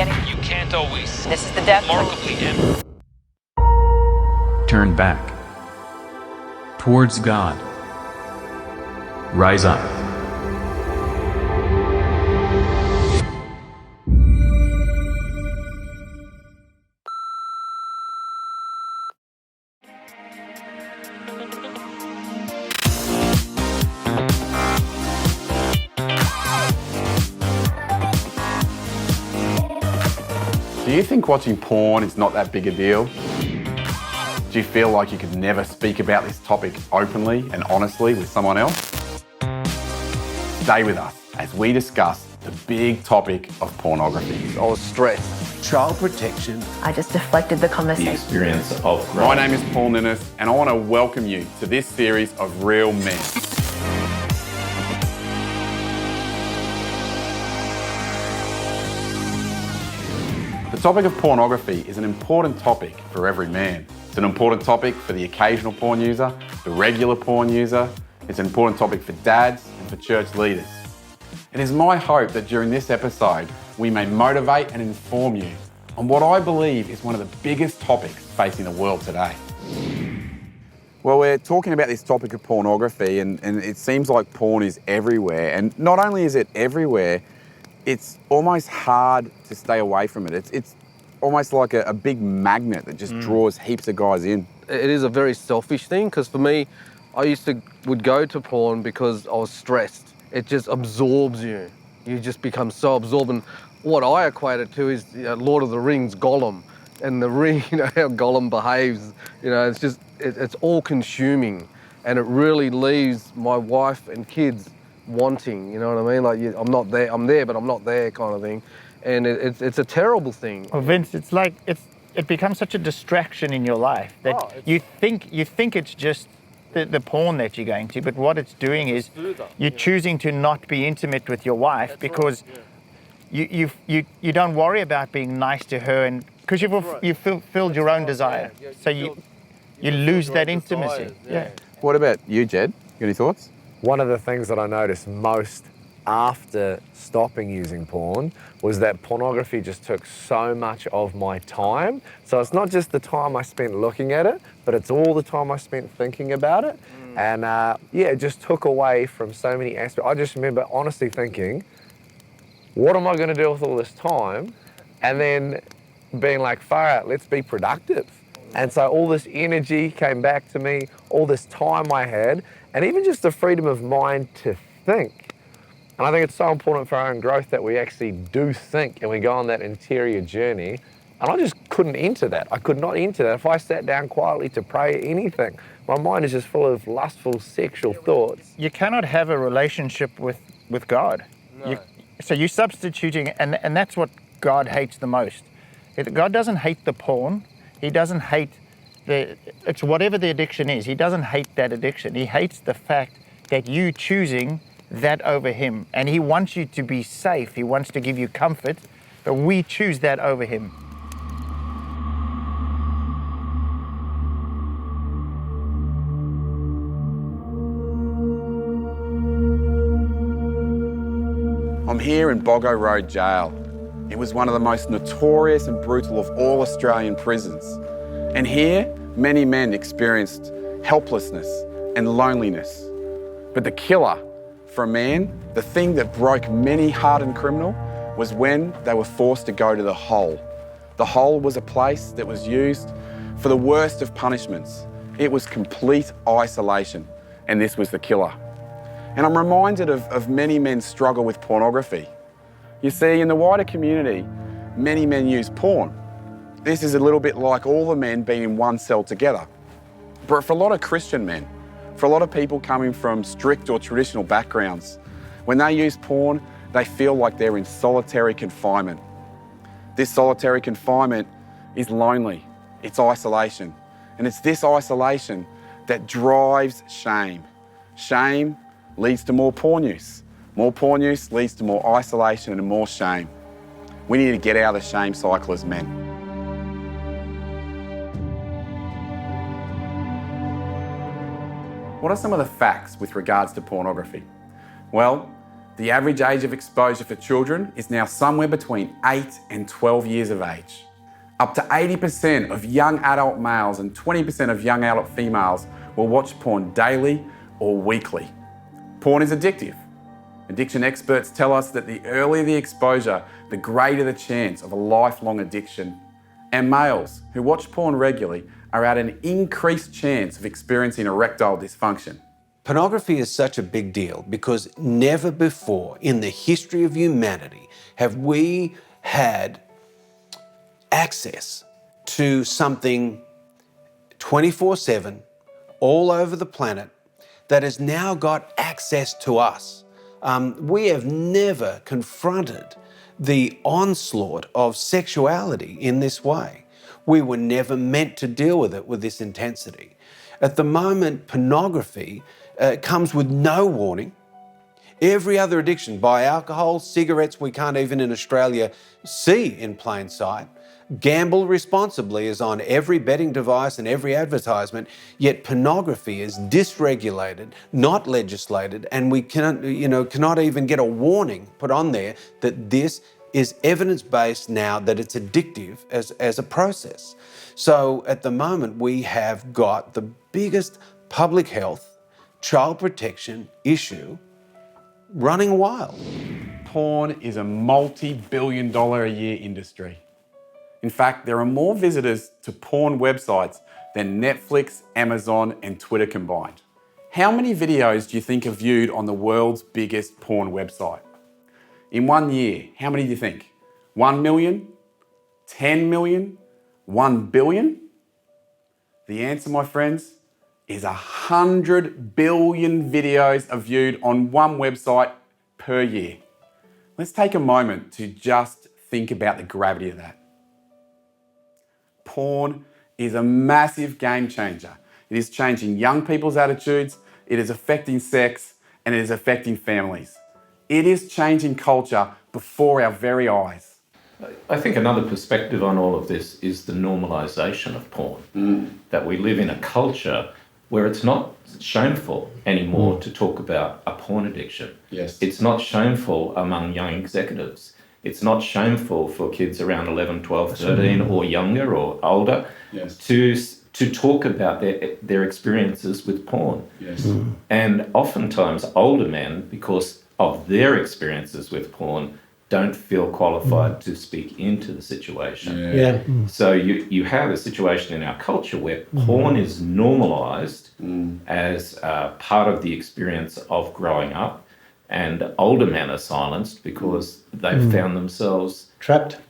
getting... You can't always. This is the death Remarkably Turn back towards God. Rise up. Do you think watching porn is not that big a deal? Do you feel like you could never speak about this topic openly and honestly with someone else? Stay with us as we discuss the big topic of pornography. I was stressed. Child protection. I just deflected the conversation. The experience of growth. My name is Paul Ninnis and I want to welcome you to this series of Real Men. The topic of pornography is an important topic for every man. It's an important topic for the occasional porn user, the regular porn user. It's an important topic for dads and for church leaders. It is my hope that during this episode, we may motivate and inform you on what I believe is one of the biggest topics facing the world today. Well, we're talking about this topic of pornography and it seems like porn is everywhere. And not only is it everywhere, it's almost hard to stay away from it. It's almost like a big magnet that just draws heaps of guys in. It is a very selfish thing because for me, I would go to porn because I was stressed. It just absorbs you. You just become so absorbed. And what I equate it to is Lord of the Rings, Gollum. And the ring, how Gollum behaves, it's all consuming. And it really leaves my wife and kids wanting, you know what I mean? Like, I'm not there, I'm there, but I'm not there kind of thing. And it's a terrible thing. Well, Vince, it's like, it becomes such a distraction in your life that you think it's just the porn that you're going to, but what it's doing is you're choosing to not be intimate with your wife because you don't worry about being nice to her, and because you've fulfilled your own desire. So you lose that intimacy. Yeah. What about you, Jed? Got any thoughts? One of the things that I noticed most after stopping using porn was that pornography just took so much of my time. So it's not just the time I spent looking at it, but it's all the time I spent thinking about it. And it just took away from so many aspects. I just remember honestly thinking, what am I going to do with all this time? And then being like, far out, let's be productive. And so all this energy came back to me, all this time I had, and even just the freedom of mind to think. And I think it's so important for our own growth that we actually do think and we go on that interior journey. And I just couldn't enter that. I could not enter that. If I sat down quietly to pray anything, my mind is just full of lustful sexual thoughts. You cannot have a relationship with God. No. So you're substituting, and that's what God hates the most. God doesn't hate the porn. He doesn't hate it's whatever the addiction is. He doesn't hate that addiction. He hates the fact that you choosing that over him. And he wants you to be safe. He wants to give you comfort, but we choose that over him. I'm here in Boggo Road Jail. It was one of the most notorious and brutal of all Australian prisons. And here, many men experienced helplessness and loneliness. But the killer for a man, the thing that broke many hardened criminals, was when they were forced to go to the hole. The hole was a place that was used for the worst of punishments. It was complete isolation, and this was the killer. And I'm reminded of many men's struggle with pornography. You see, in the wider community, many men use porn. This is a little bit like all the men being in one cell together. But for a lot of Christian men, for a lot of people coming from strict or traditional backgrounds, when they use porn, they feel like they're in solitary confinement. This solitary confinement is lonely, it's isolation. And it's this isolation that drives shame. Shame leads to more porn use. More porn use leads to more isolation and more shame. We need to get out of the shame cycle as men. What are some of the facts with regards to pornography? Well, The average age of exposure for children is now somewhere between 8 and 12 years of age. Up to 80% of young adult males and 20% of young adult females will watch porn daily or weekly. Porn is addictive. Addiction experts tell us that the earlier the exposure, the greater the chance of a lifelong addiction. And males who watch porn regularly are at an increased chance of experiencing erectile dysfunction. Pornography is such a big deal because never before in the history of humanity have we had access to something 24/7 all over the planet that has now got access to us. We have never confronted the onslaught of sexuality in this way. We were never meant to deal with it with this intensity. At the moment, pornography comes with no warning. Every other addiction, buy alcohol, cigarettes, we can't even in Australia see in plain sight. Gamble responsibly is on every betting device and every advertisement, yet pornography is dysregulated, not legislated, and we cannot even get a warning put on there that this is evidence-based now, that it's addictive as a process. So at the moment, we have got the biggest public health, child protection issue running wild. Porn is a multi-billion-dollar a year industry. In fact, there are more visitors to porn websites than Netflix, Amazon, and Twitter combined. How many videos do you think are viewed on the world's biggest porn website? In 1 year, how many do you think? 1 million? 10 million? 1 billion? The answer, my friends, is 100 billion videos are viewed on one website per year. Let's take a moment to just think about the gravity of that. Porn is a massive game changer. It is changing young people's attitudes, it is affecting sex, and it is affecting families. It is changing culture before our very eyes. I think another perspective on all of this is the normalisation of porn. That we live in a culture where it's not shameful anymore to talk about a porn addiction. Yes. It's not shameful among young executives. It's not shameful for kids around 11, 12, 13 or younger or older to talk about their experiences with porn. Yes. And oftentimes older men, because of their experiences with porn, don't feel qualified to speak into the situation. So you have a situation in our culture where porn is normalised as part of the experience of growing up, and older men are silenced because they've found themselves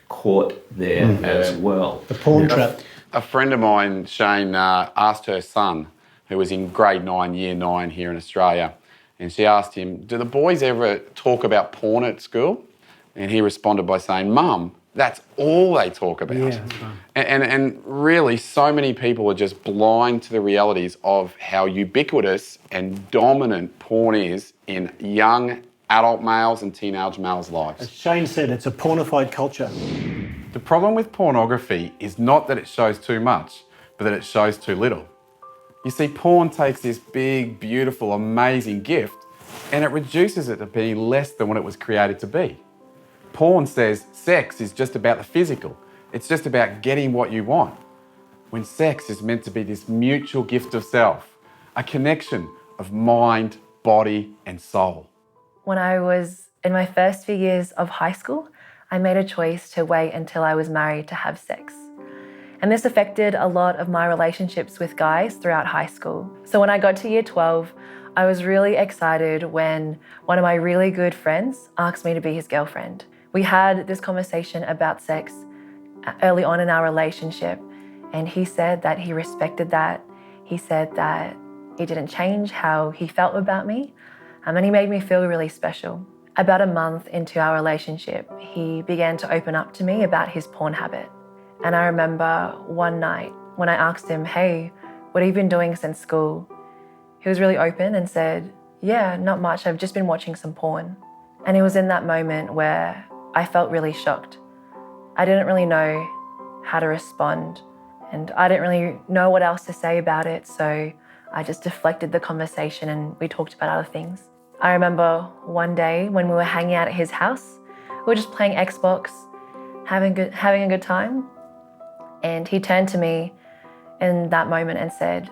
caught there as well. The porn trap. A friend of mine, Shane, asked her son, who was in grade 9, year 9 here in Australia, and she asked him, do the boys ever talk about porn at school? And he responded by saying, Mum, that's all they talk about. Yeah. And really, so many people are just blind to the realities of how ubiquitous and dominant porn is in young adult males and teenage males' lives. As Shane said, it's a pornified culture. The problem with pornography is not that it shows too much, but that it shows too little. You see, porn takes this big, beautiful, amazing gift and it reduces it to being less than what it was created to be. Porn says sex is just about the physical. It's just about getting what you want. When sex is meant to be this mutual gift of self, a connection of mind, body, and soul. When I was in my first few years of high school, I made a choice to wait until I was married to have sex. And this affected a lot of my relationships with guys throughout high school. So when I got to year 12, I was really excited when one of my really good friends asked me to be his girlfriend. We had this conversation about sex early on in our relationship, and he said that he respected that. He said that it didn't change how he felt about me, and he made me feel really special. About a month into our relationship, he began to open up to me about his porn habit. And I remember one night when I asked him, hey, what have you been doing since school? He was really open and said, yeah, not much, I've just been watching some porn. And it was in that moment where I felt really shocked. I didn't really know how to respond, and I didn't really know what else to say about it, so I just deflected the conversation and we talked about other things. I remember one day when we were hanging out at his house, we were just playing Xbox, having a good time. And he turned to me in that moment and said,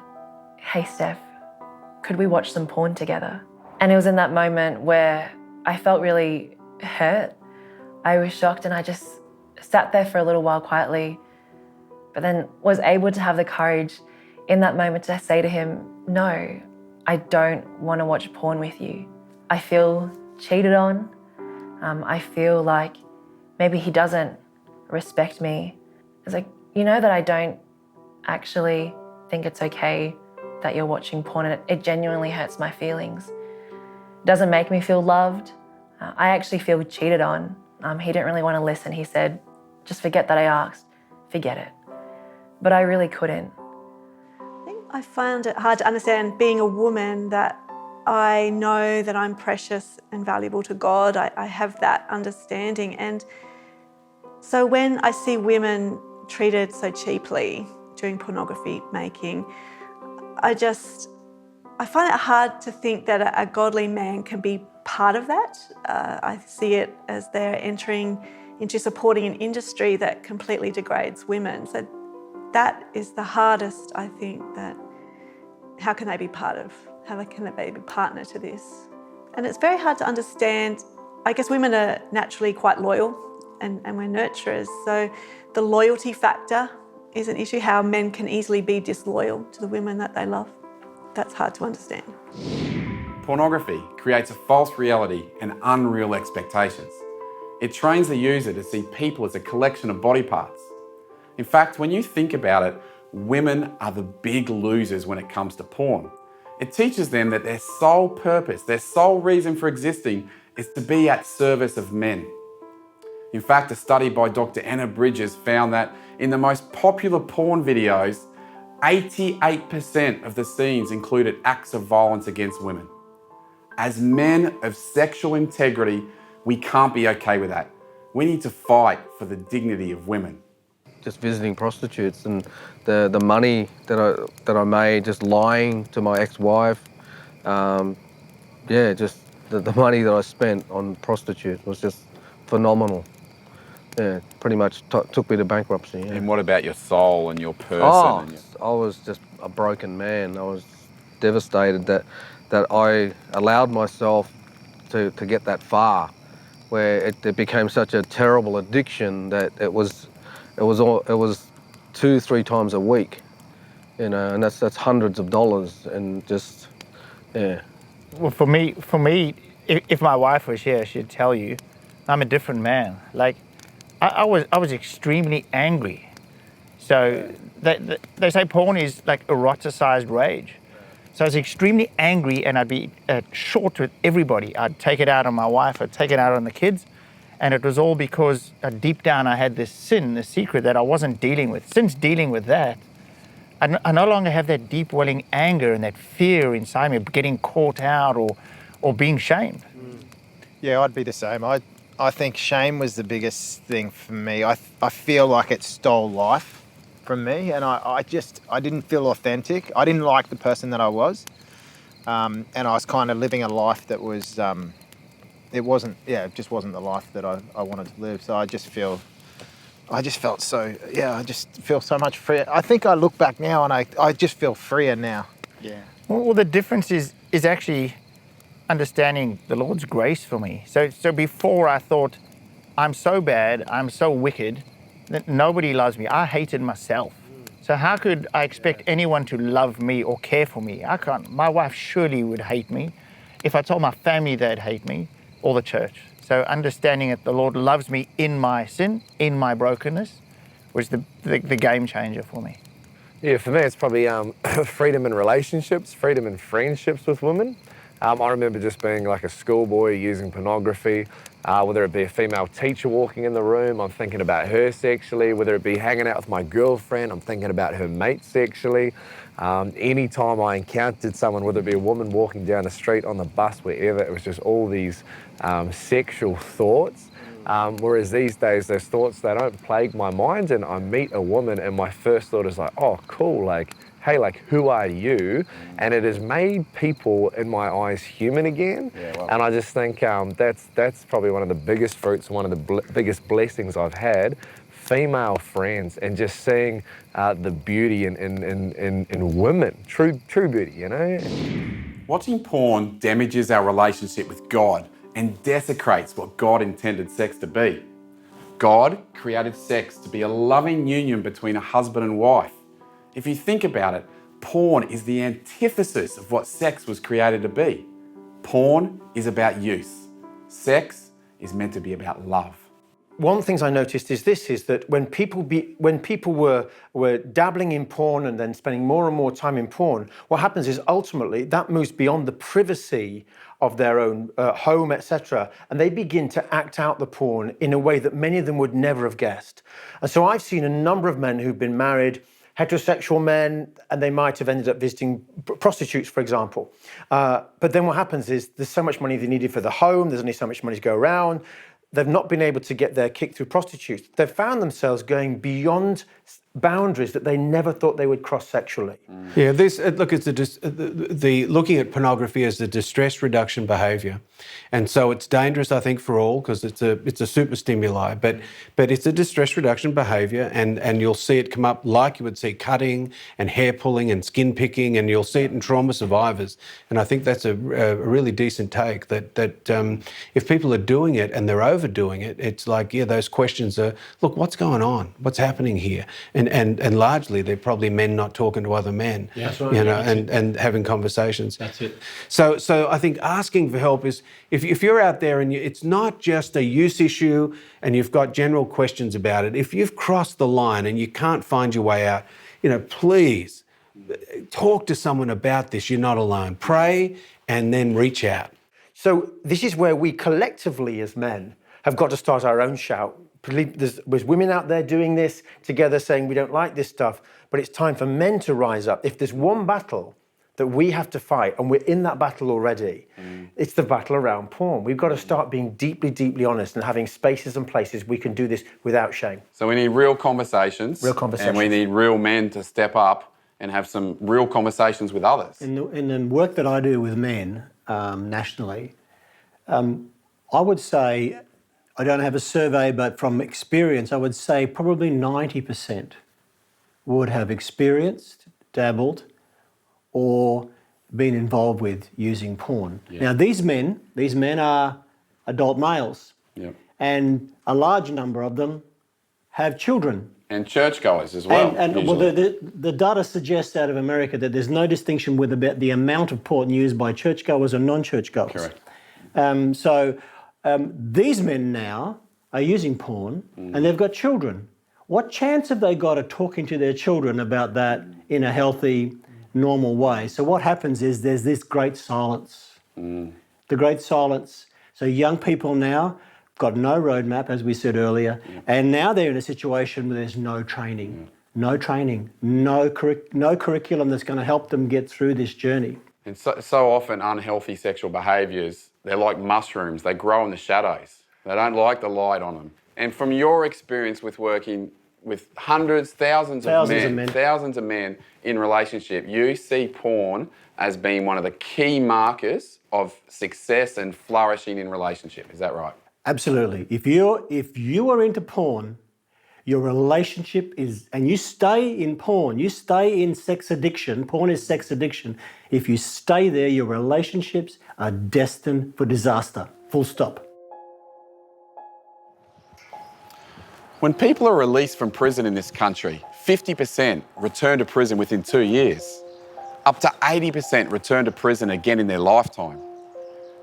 "Hey Steph, could we watch some porn together?" And it was in that moment where I felt really hurt. I was shocked and I just sat there for a little while quietly, but then was able to have the courage in that moment to say to him, "No, I don't want to watch porn with you. I feel cheated on. I feel like maybe he doesn't respect me." It's like, you know that I don't actually think it's okay that you're watching porn, and it genuinely hurts my feelings. It doesn't make me feel loved. I actually feel cheated on. He didn't really want to listen. He said, "Just forget that I asked, forget it." But I really couldn't. I think I found it hard to understand, being a woman, that I know that I'm precious and valuable to God. I have that understanding. And so when I see women treated so cheaply during pornography making, I find it hard to think that a godly man can be part of that. I see it as they're entering into supporting an industry that completely degrades women. So that is the hardest, I think, that how can they be how can they be partner to this? And it's very hard to understand. I guess women are naturally quite loyal and we're nurturers. So the loyalty factor is an issue, how men can easily be disloyal to the women that they love. That's hard to understand. Pornography creates a false reality and unreal expectations. It trains the user to see people as a collection of body parts. In fact, when you think about it, women are the big losers when it comes to porn. It teaches them that their sole purpose, their sole reason for existing is to be at service of men. In fact, a study by Dr. Anna Bridges found that in the most popular porn videos, 88% of the scenes included acts of violence against women. As men of sexual integrity, we can't be okay with that. We need to fight for the dignity of women. Just visiting prostitutes and the money that I made just lying to my ex-wife, just the money that I spent on prostitutes was just phenomenal. Yeah, pretty much took me to bankruptcy. Yeah. And what about your soul and your person? Oh, I was just a broken man. I was devastated that I allowed myself to get that far, where it became such a terrible addiction that it was 2-3 times a week, you know, and that's hundreds of dollars, and just, yeah. Well, for me, if my wife was here, she'd tell you, I'm a different man. Like, I was extremely angry. So they say porn is like eroticized rage. So I was extremely angry, and I'd be short with everybody. I'd take it out on my wife, I'd take it out on the kids. And it was all because deep down I had this sin, this secret that I wasn't dealing with. Since dealing with that, I no longer have that deep welling anger and that fear inside me of getting caught out or being shamed. Yeah, I'd be the same. I think shame was the biggest thing for me. I feel like it stole life from me, and I didn't feel authentic. I didn't like the person that I was, and I was kind of living a life that was, it just wasn't the life that I wanted to live. So I just felt so, I just feel so much freer. I think I look back now and I just feel freer now. Yeah. Well, the difference is actually understanding the Lord's grace for me. So before I thought, I'm so bad, I'm so wicked, that nobody loves me. I hated myself. So how could I expect anyone to love me or care for me? I can't. My wife surely would hate me. If I told my family they'd hate me, or the church. So understanding that the Lord loves me in my sin, in my brokenness, was the game changer for me. Yeah, for me it's probably freedom in relationships, freedom in friendships with women. I remember just being like a schoolboy using pornography, whether it be a female teacher walking in the room, I'm thinking about her sexually, whether it be hanging out with my girlfriend, I'm thinking about her mate sexually. Anytime I encountered someone, whether it be a woman walking down the street, on the bus, wherever, it was just all these sexual thoughts. Whereas these days, those thoughts, they don't plague my mind, and I meet a woman and my first thought is like, oh, cool, like, hey, like, who are you? And it has made people, in my eyes, human again. And I just think that's probably one of the biggest fruits, one of the biggest blessings I've had. Female friends, and just seeing the beauty in women, true beauty, you know? Watching porn damages our relationship with God and desecrates what God intended sex to be. God created sex to be a loving union between a husband and wife. If you think about it, porn is the antithesis of what sex was created to be. Porn is about use. Sex is meant to be about love. One of the things I noticed is that when people were dabbling in porn and then spending more and more time in porn, what happens is ultimately that moves beyond the privacy of their own home, etc., and they begin to act out the porn in a way that many of them would never have guessed. And so I've seen a number of men who've been married, heterosexual men, and they might have ended up visiting prostitutes, for example. But then what happens is there's so much money they needed for the home, there's only so much money to go around. They've not been able to get their kick through prostitutes. They've found themselves going beyond boundaries that they never thought they would cross sexually. Yeah, it's looking at pornography as a distress reduction behaviour, and so it's dangerous, I think, for all because it's a super stimuli, but it's a distress reduction behaviour, and you'll see it come up like you would see cutting and hair pulling and skin picking, and you'll see it in trauma survivors, and I think that's a really decent take. That if people are doing it and they're overdoing it, it's like those questions are, look, what's going on? What's happening here? And largely they're probably men not talking to other men, that's right, and having conversations. That's it. So I think asking for help is, if you're out there and it's not just a use issue and you've got general questions about it, if you've crossed the line and you can't find your way out, please talk to someone about this. You're not alone. Pray and then reach out. So this is where we collectively as men have got to start our own shout. There's women out there doing this together saying we don't like this stuff, but it's time for men to rise up. If there's one battle that we have to fight, and we're in that battle already, it's the battle around porn. We've got to start being deeply, deeply honest and having spaces and places we can do this without shame. So we need real conversations. Real conversations. And we need real men to step up and have some real conversations with others. In the work that I do with men nationally, I would say, I don't have a survey, but from experience, I would say probably 90% would have experienced, dabbled, or been involved with using porn. Yeah. Now, these men are adult males, and a large number of them have children. And churchgoers as well. Well, the data suggests out of America that there's no distinction with about the amount of porn used by churchgoers or non-churchgoers. Correct. These men now are using porn and they've got children. What chance have they got of talking to their children about that in a healthy, normal way? So what happens is there's this great silence. The great silence. So young people now got no roadmap, as we said earlier, and now they're in a situation where there's no training, no curriculum that's going to help them get through this journey. And so often unhealthy sexual behaviours, they're like mushrooms. They grow in the shadows. They don't like the light on them. And from your experience with working with hundreds, thousands of men in relationship, you see porn as being one of the key markers of success and flourishing in relationship. Is that right? Absolutely. If you are into porn, your relationship is, and you stay in porn, you stay in sex addiction, porn is sex addiction. If you stay there, your relationships are destined for disaster. Full stop. When people are released from prison in this country, 50% return to prison within 2 years. Up to 80% return to prison again in their lifetime.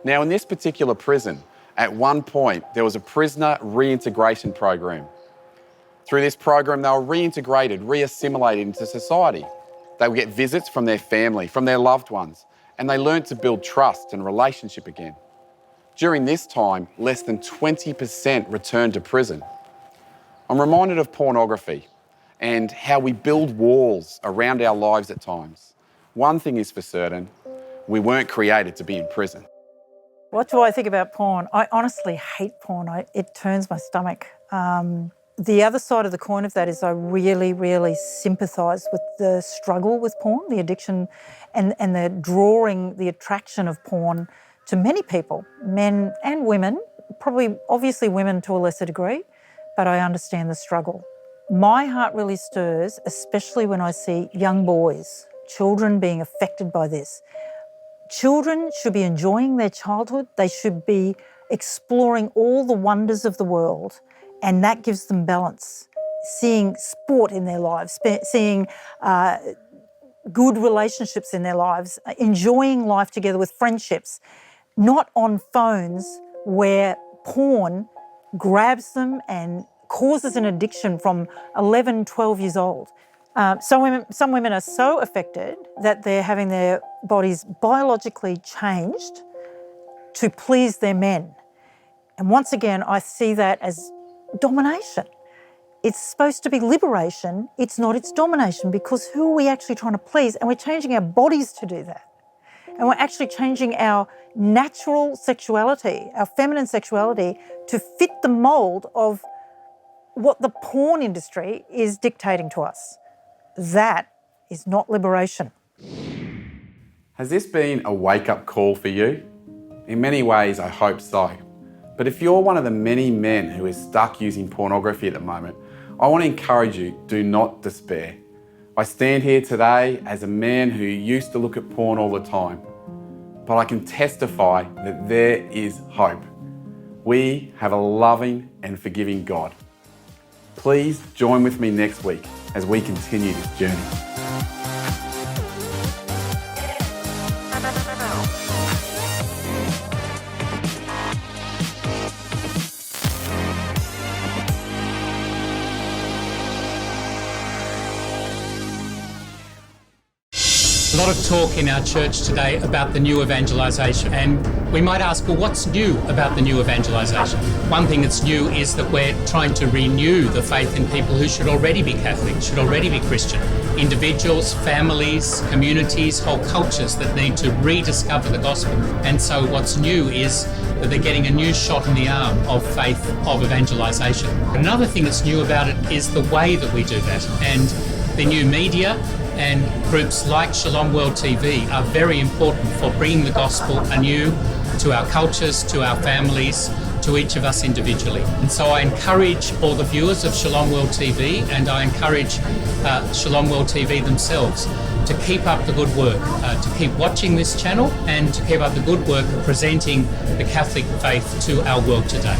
Now, in this particular prison, at one point, there was a prisoner reintegration program. Through this program, they were reintegrated, re-assimilated into society. They would get visits from their family, from their loved ones, and they learned to build trust and relationship again. During this time, less than 20% returned to prison. I'm reminded of pornography and how we build walls around our lives at times. One thing is for certain, we weren't created to be in prison. What do I think about porn? I honestly hate porn. It turns my stomach. The other side of the coin of that is I really, really sympathise with the struggle with porn, the addiction and the drawing, the attraction of porn to many people, men and women, probably obviously women to a lesser degree, but I understand the struggle. My heart really stirs, especially when I see young boys, children being affected by this. Children should be enjoying their childhood. They should be exploring all the wonders of the world, and that gives them balance. Seeing sport in their lives, seeing good relationships in their lives, enjoying life together with friendships, not on phones where porn grabs them and causes an addiction from 11, 12 years old. Some women are so affected that they're having their bodies biologically changed to please their men. And once again, I see that as domination. It's supposed to be liberation. It's not, it's domination, because who are we actually trying to please? And we're changing our bodies to do that. And we're actually changing our natural sexuality, our feminine sexuality, to fit the mold of what the porn industry is dictating to us. That is not liberation. Has this been a wake-up call for you? In many ways, I hope so. But if you're one of the many men who is stuck using pornography at the moment, I want to encourage you, do not despair. I stand here today as a man who used to look at porn all the time, but I can testify that there is hope. We have a loving and forgiving God. Please join with me next week as we continue this journey. A lot of talk in our church today about the new evangelisation, and we might ask, well, what's new about the new evangelisation? One thing that's new is that we're trying to renew the faith in people who should already be Catholic, should already be Christian. Individuals, families, communities, whole cultures that need to rediscover the gospel. And so what's new is that they're getting a new shot in the arm of faith, of evangelisation. Another thing that's new about it is the way that we do that, and the new media and groups like Shalom World TV are very important for bringing the gospel anew to our cultures, to our families, to each of us individually. And so I encourage all the viewers of Shalom World TV, and I encourage Shalom World TV themselves to keep up the good work, to keep watching this channel and to keep up the good work of presenting the Catholic faith to our world today.